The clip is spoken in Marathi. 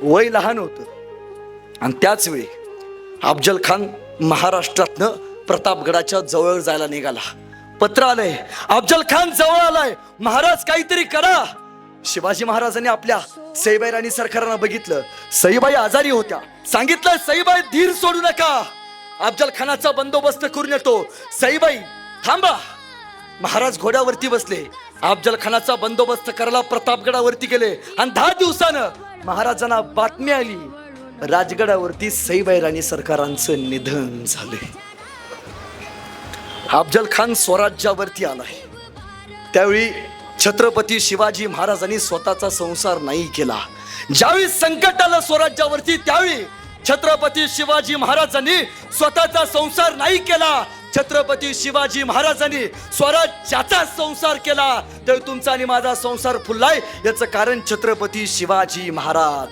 वय लहान होतं आणि त्याच वेळी अफजल खान महाराष्ट्रातनं प्रतापगडाच्या जवळ जायला निघाला. पत्र आलंय, अफजल खान जवळ आलाय, महाराज काहीतरी करा. शिवाजी महाराजांनी आपल्या सईबाई राणी सरकारांना बघितलं. सईबाई आजारी होत्या. सांगितलं, सईबाई धीर सोडू नका, अफजल खानाचा बंदोबस्त करून येतो. सईबाई थांबा. महाराज घोड्यावरती बसले, अफजल खानाचा बंदोबस्त करायला प्रतापगडावरती गेले आणि 10 दिवसानं महाराजांना बातमी आली, राजगडावरती सईबाई राणी सरकारांचं निधन झाले. अफजल खान स्वराज्यावरती आलाय. त्यावेळी छत्रपती शिवाजी महाराजांनी स्वतःचा संसार नाही केला. ज्यावेळी संकट आलं स्वराज्यावरती, त्यावेळी छत्रपती शिवाजी महाराजांनी स्वतःचा संसार नाही केला. छत्रपती शिवाजी महाराजांनी स्वराज्याचा संसार केला. तर तुमचा आणि माझा संसार फुललाय, याचं कारण छत्रपती शिवाजी महाराज.